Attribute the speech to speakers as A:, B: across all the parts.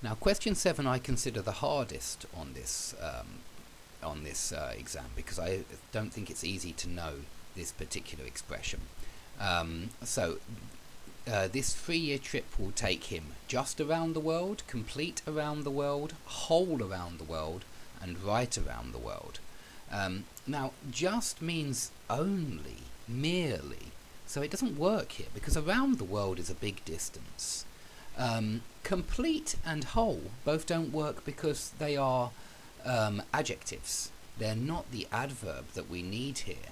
A: Now, question 7 I consider the hardest on this exam, because I don't think it's easy to know this particular expression. This 3-year trip will take him just around the world, complete around the world, whole around the world, and right around the world. Now, just means only, merely, so it doesn't work here, because around the world is a big distance. Complete and whole both don't work because they are adjectives. They're not the adverb that we need here.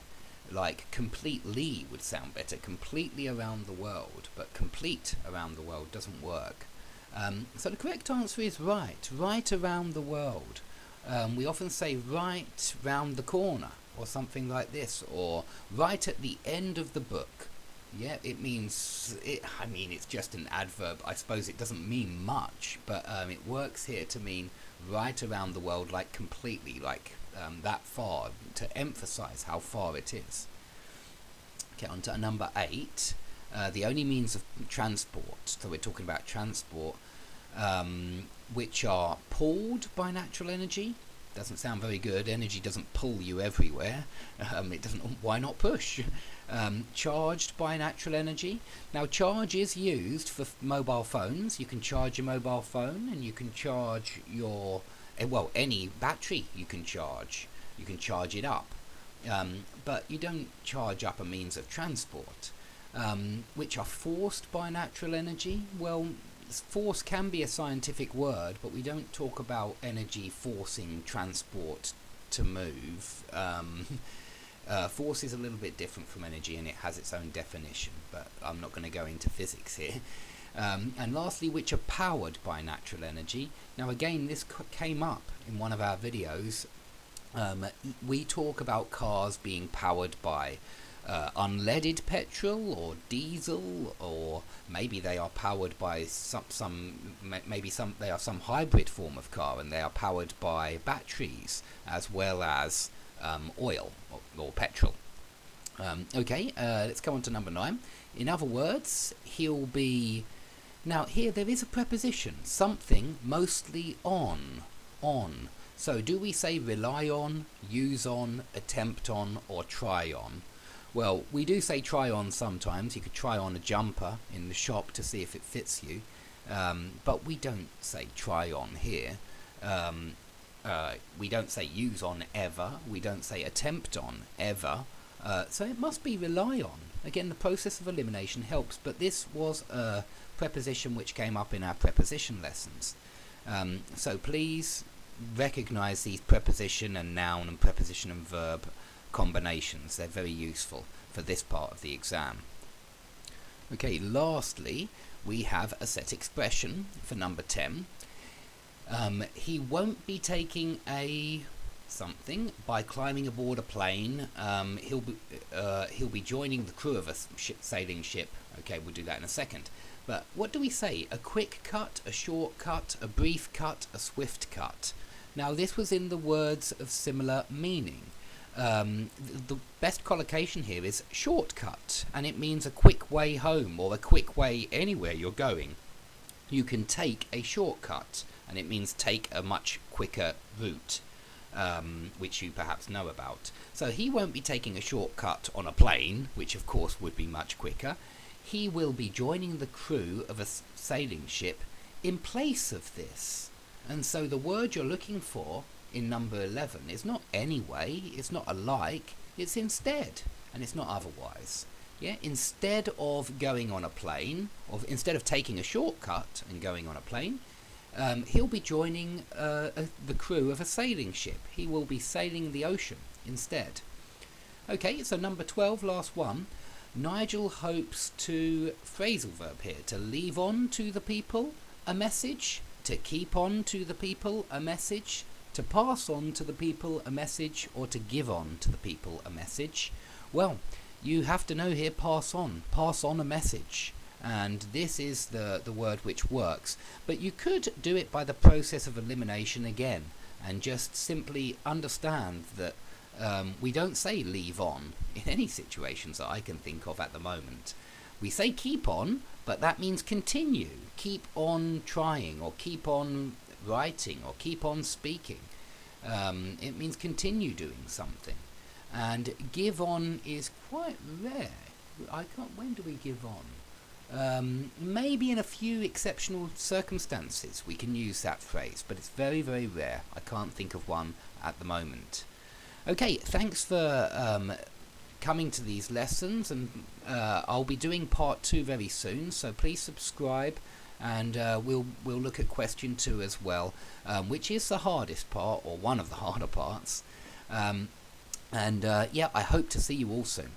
A: Like completely would sound better, completely around the world, but complete around the world doesn't work. So the correct answer is right around the world. We often say right round the corner, or something like this, or right at the end of the book. Yeah, it means, it's just an adverb. I suppose it doesn't mean much, but it works here to mean right around the world, like completely, like that far, to emphasize how far it is. Okay, on to number 8. The only means of transport, so we're talking about transport, which are pulled by natural energy. Doesn't sound very good. Energy doesn't pull you everywhere. It doesn't. Why not push? Charged by natural energy. Now, charge is used for mobile phones. You can charge your mobile phone, and you can charge your any battery. You can charge it up, but you don't charge up a means of transport, which are forced by natural energy. Well, force can be a scientific word, but we don't talk about energy forcing transport to move. Force is a little bit different from energy, and it has its own definition, but I'm not going to go into physics here. And lastly, which are powered by natural energy. Now again, this came up in one of our videos. We talk about cars being powered by unleaded petrol or diesel, or maybe they are powered by some hybrid form of car, and they are powered by batteries as well as oil or petrol. Okay, let's go on to number 9. In other words, he'll be. Now here there is a preposition, something mostly on. So do we say rely on, use on, attempt on, or try on? Well, we do say try on sometimes. You could try on a jumper in the shop to see if it fits you, but we don't say try on here. We don't say use on ever. We don't say attempt on ever. So it must be rely on. Again, the process of elimination helps, but this was a preposition which came up in our preposition lessons. So please recognize these preposition and noun and preposition and verb combinations. They're very useful for this part of the exam. Okay, lastly, we have a set expression for number 10. He won't be taking a something by climbing aboard a plane. He'll be joining the crew of a sailing ship. Okay, we'll do that in a second. But what do we say? A quick cut, a short cut, a brief cut, a swift cut. Now this was in the words of similar meaning. The best collocation here is shortcut, and it means a quick way home or a quick way anywhere you're going. You can take a shortcut, and it means take a much quicker route, which you perhaps know about. So he won't be taking a shortcut on a plane, which of course would be much quicker. He will be joining the crew of a sailing ship in place of this. And so the word you're looking for in number 11 is not anyway, it's not alike, it's instead, and it's not otherwise. Yeah, instead of going on a plane, or instead of taking a shortcut and going on a plane, he'll be joining the crew of a sailing ship. He will be sailing the ocean instead. Okay, so number 12, last one. Nigel hopes to, phrasal verb here, to leave on to the people a message, to keep on to the people a message, to pass on to the people a message, or to give on to the people a message. Well, you have to know here pass on a message, and this is the word which works. But you could do it by the process of elimination again, and just simply understand that we don't say leave on in any situations that I can think of at the moment. We say keep on, but that means continue, keep on trying, or keep on writing, or keep on speaking. It means continue doing something. And give on is quite rare. When do we give on? Maybe in a few exceptional circumstances we can use that phrase, but it's very, very rare. I can't think of one at the moment. Okay, thanks for coming to these lessons, and I'll be doing part 2 very soon, so please subscribe, and we'll look at question 2 as well, which is the hardest part, or one of the harder parts. Yeah, I hope to see you all soon.